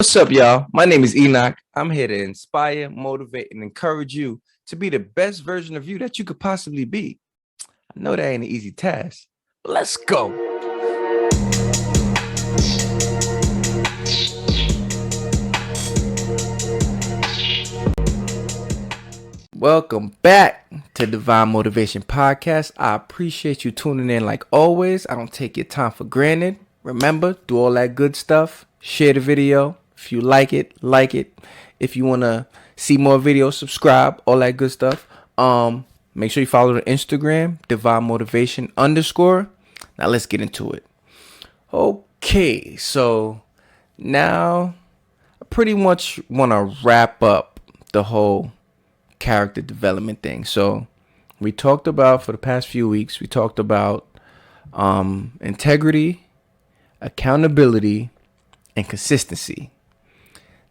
What's up, y'all? My name is Enoch. I'm here to inspire, motivate, and encourage you to be the best version of you that you could possibly be. I know that ain't an easy task, but let's go. Welcome back to Divine Motivation Podcast. I appreciate you tuning in like always. I don't take your time for granted. Remember, do all that good stuff. Share the video. If you like it, like it. If you want to see more videos, subscribe, all that good stuff. Make sure you follow the Instagram, Divine Motivation _. Now let's get into it. Okay, so now I pretty much want to wrap up the whole character development thing. So we talked about, for the past few weeks, we talked about integrity, accountability, and consistency.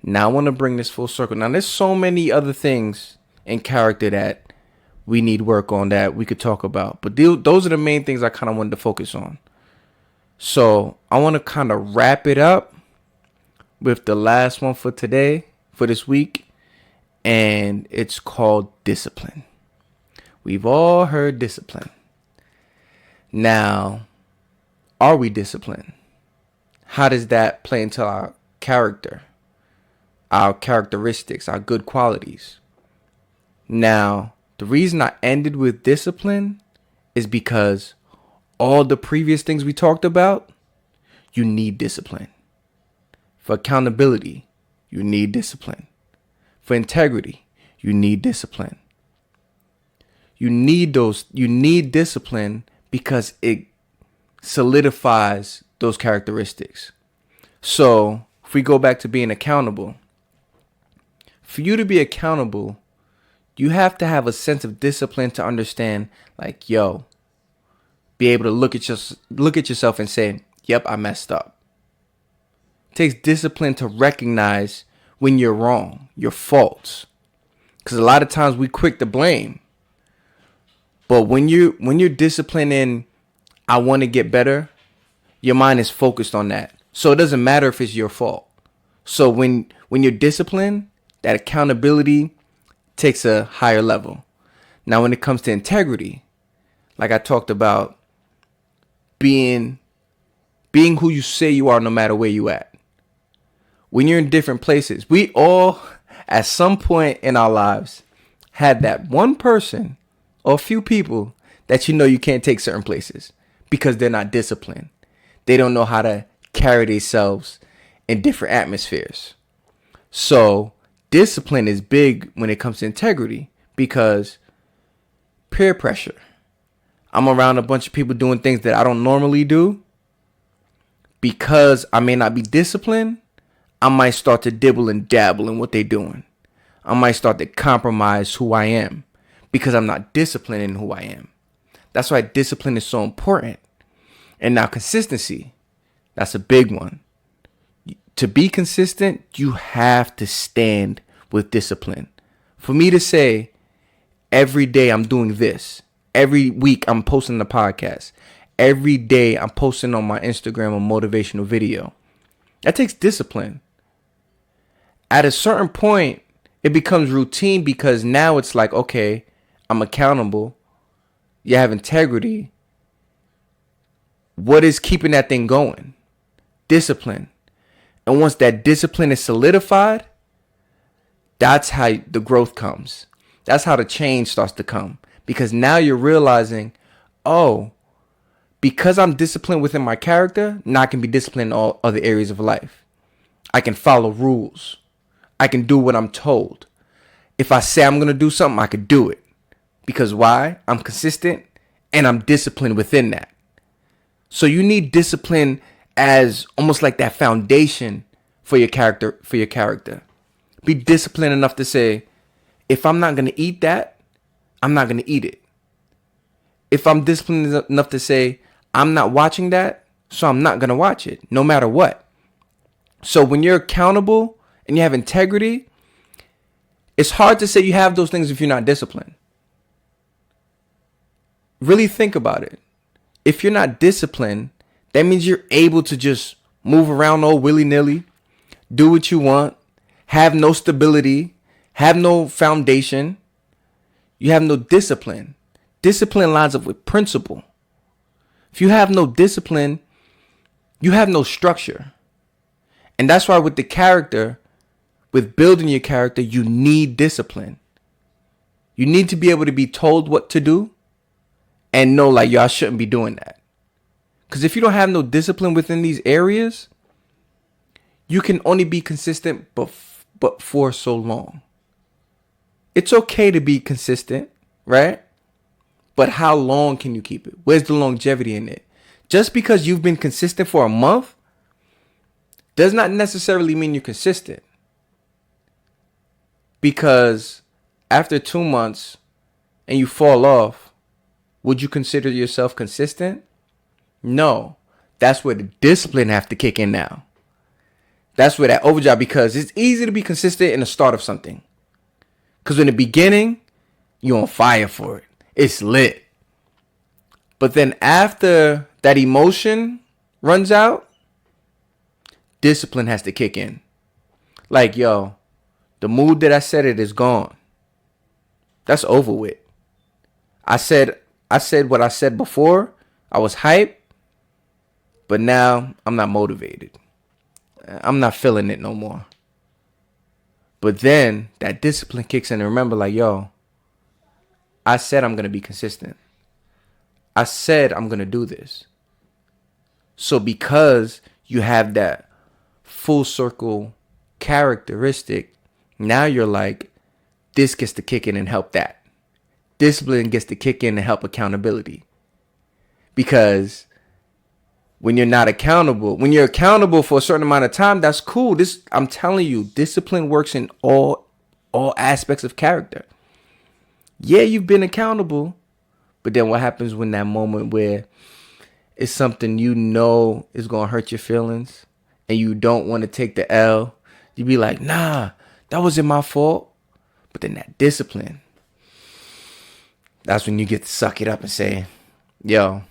Now I want to bring this full circle. Now there's so many other things in character that we need work on that we could talk about, but those are the main things I kind of wanted to focus on. So I want to kind of wrap it up with the last one for today, for this week, and it's called discipline. We've all heard discipline. Now, are we disciplined? How does that play into our character, our characteristics, our good qualities? Now, the reason I ended with discipline is because all the previous things we talked about, you need discipline. For accountability, you need discipline. For integrity, you need discipline. You need discipline because it solidifies those characteristics. So if we go back to being accountable, for you to be accountable, you have to have a sense of discipline to understand, like, be able to look at yourself and say, yep, I messed up. It takes discipline to recognize when you're wrong, your faults. Because a lot of times we quick to blame. But when you're disciplined in, I want to get better, your mind is focused on that. So it doesn't matter if it's your fault. So when you're disciplined, that accountability takes a higher level. Now when it comes to integrity, like I talked about, being who you say you are no matter where you at. When you're in different places, we all, at some point in our lives, had that one person or a few people that you can't take certain places because they're not disciplined. They don't know how to carry themselves in different atmospheres. So discipline is big when it comes to integrity because peer pressure. I'm around a bunch of people doing things that I don't normally do. Because I may not be disciplined, I might start to dibble and dabble in what they're doing. I might start to compromise who I am because I'm not disciplined in who I am. That's why discipline is so important. And now consistency, that's a big one. To be consistent, you have to stand with discipline. For me to say, every day I'm doing this. Every week I'm posting the podcast. Every day I'm posting on my Instagram a motivational video. That takes discipline. At a certain point, it becomes routine because now it's like, okay, I'm accountable. You have integrity. What is keeping that thing going? Discipline. And once that discipline is solidified, that's how the growth comes. That's how the change starts to come. Because now you're realizing, oh, because I'm disciplined within my character, now I can be disciplined in all other areas of life. I can follow rules. I can do what I'm told. If I say I'm going to do something, I could do it. Because why? I'm consistent and I'm disciplined within that. So you need discipline as almost like that foundation for your character. Be disciplined enough to say, if I'm not going to eat that, I'm not going to eat it. If I'm disciplined enough to say, I'm not watching that, so I'm not going to watch it, no matter what. So when you're accountable and you have integrity, it's hard to say you have those things if you're not disciplined. Really think about it. If you're not disciplined, that means you're able to just move around all willy-nilly, do what you want, have no stability, have no foundation, you have no discipline. Discipline lines up with principle. If you have no discipline, you have no structure. And that's why with the character, with building your character, you need discipline. You need to be able to be told what to do and know like, yo, I shouldn't be doing that. Because if you don't have no discipline within these areas, you can only be consistent but for so long. It's okay to be consistent, right? But how long can you keep it? Where's the longevity in it? Just because you've been consistent for a month does not necessarily mean you're consistent. Because after 2 months and you fall off, would you consider yourself consistent? No. That's where the discipline have to kick in now. That's where that overdrive, because it's easy to be consistent in the start of something. Because in the beginning, you're on fire for it. It's lit. But then after that emotion runs out, discipline has to kick in. Like, yo, the mood that I set it is gone. That's over with. I said what I said before. I was hyped. But now I'm not motivated. I'm not feeling it no more. But then that discipline kicks in and remember like, yo, I said I'm going to be consistent. I said I'm going to do this. So because you have that full circle characteristic, now you're like, this gets to kick in and help that. Discipline gets to kick in and help accountability. Because when you're not accountable, when you're accountable for a certain amount of time, that's cool. This, I'm telling you, discipline works in all aspects of character. Yeah, you've been accountable, but then what happens when that moment where it's something you know is going to hurt your feelings and you don't want to take the L? You be like, nah, that wasn't my fault. But then that discipline, that's when you get to suck it up and say, yo,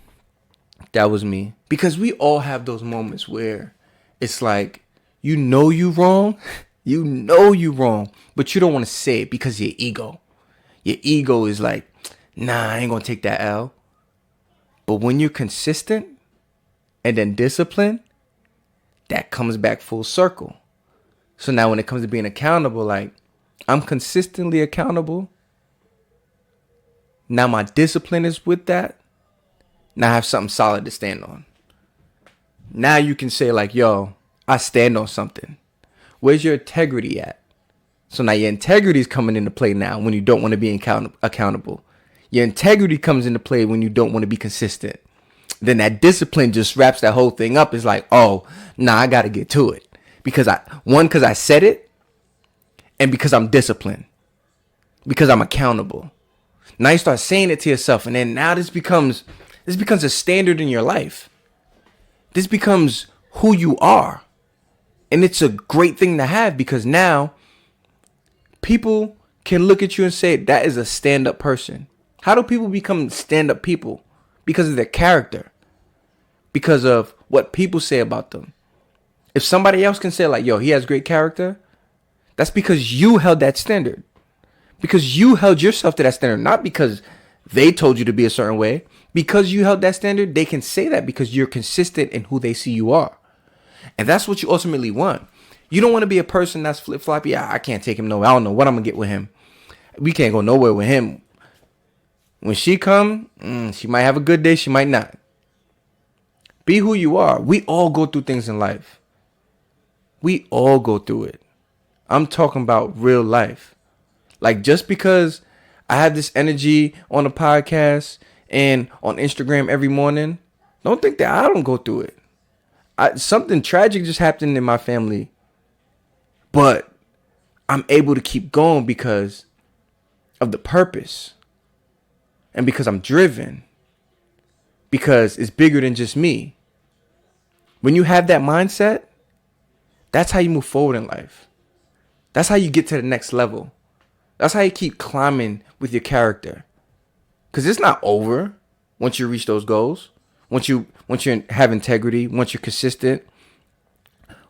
that was me. Because we all have those moments where it's like, you know you wrong, but you don't want to say it because your ego. Your ego is like, nah, I ain't gonna take that L. But when you're consistent and then disciplined, that comes back full circle. So now when it comes to being accountable, like, I'm consistently accountable. Now my discipline is with that. Now I have something solid to stand on. Now you can say like, yo, I stand on something. Where's your integrity at? So now your integrity is coming into play now when you don't want to be accountable. Your integrity comes into play when you don't want to be consistent. Then that discipline just wraps that whole thing up. It's like, oh, nah, I got to get to it. Because I said it, and because I'm disciplined. Because I'm accountable. Now you start saying it to yourself, and then now this becomes a standard in your life. This becomes who you are. And it's a great thing to have, because now people can look at you and say, that is a stand-up person. How do people become stand-up people? Because of their character. Because of what people say about them. If somebody else can say like, yo, he has great character, that's because you held that standard. Because you held yourself to that standard. Not because they told you to be a certain way. Because you held that standard, they can say that because you're consistent in who they see you are. And that's what you ultimately want. You don't want to be a person that's flip-floppy. I can't take him nowhere. I don't know what I'm going to get with him. We can't go nowhere with him. When she come, she might have a good day. She might not. Be who you are. We all go through things in life. We all go through it. I'm talking about real life. Like, just because I have this energy on a podcast and on Instagram every morning, don't think that I don't go through it. Something tragic just happened in my family. But I'm able to keep going because of the purpose. And because I'm driven. Because it's bigger than just me. When you have that mindset, that's how you move forward in life. That's how you get to the next level. That's how you keep climbing with your character. Because it's not over once you reach those goals. Once you have integrity, once you're consistent,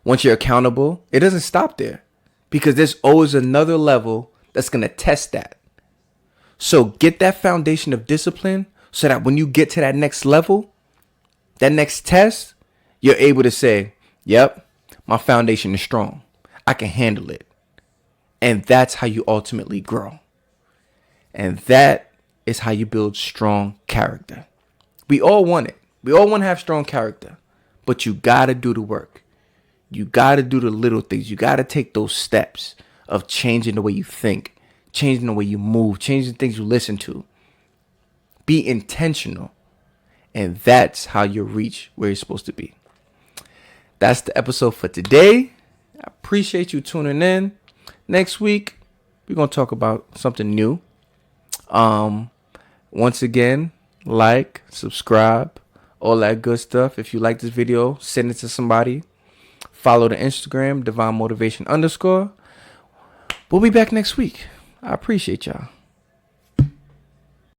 Once you're accountable, it doesn't stop there, because there's always another level that's going to test that. So get that foundation of discipline so that when you get to that next level, that next test, you're able to say, yep, my foundation is strong. I can handle it. And that's how you ultimately grow. And that is how you build strong character. We all want it. We all want to have strong character. But you got to do the work. You got to do the little things. You got to take those steps of changing the way you think, changing the way you move, changing the things you listen to. Be intentional. And that's how you reach where you're supposed to be. That's the episode for today. I appreciate you tuning in. Next week, we're going to talk about something new. Once again, like, subscribe, all that good stuff. If you like this video, send it to somebody. Follow the Instagram, Divine Motivation _. We'll be back next week. I appreciate y'all.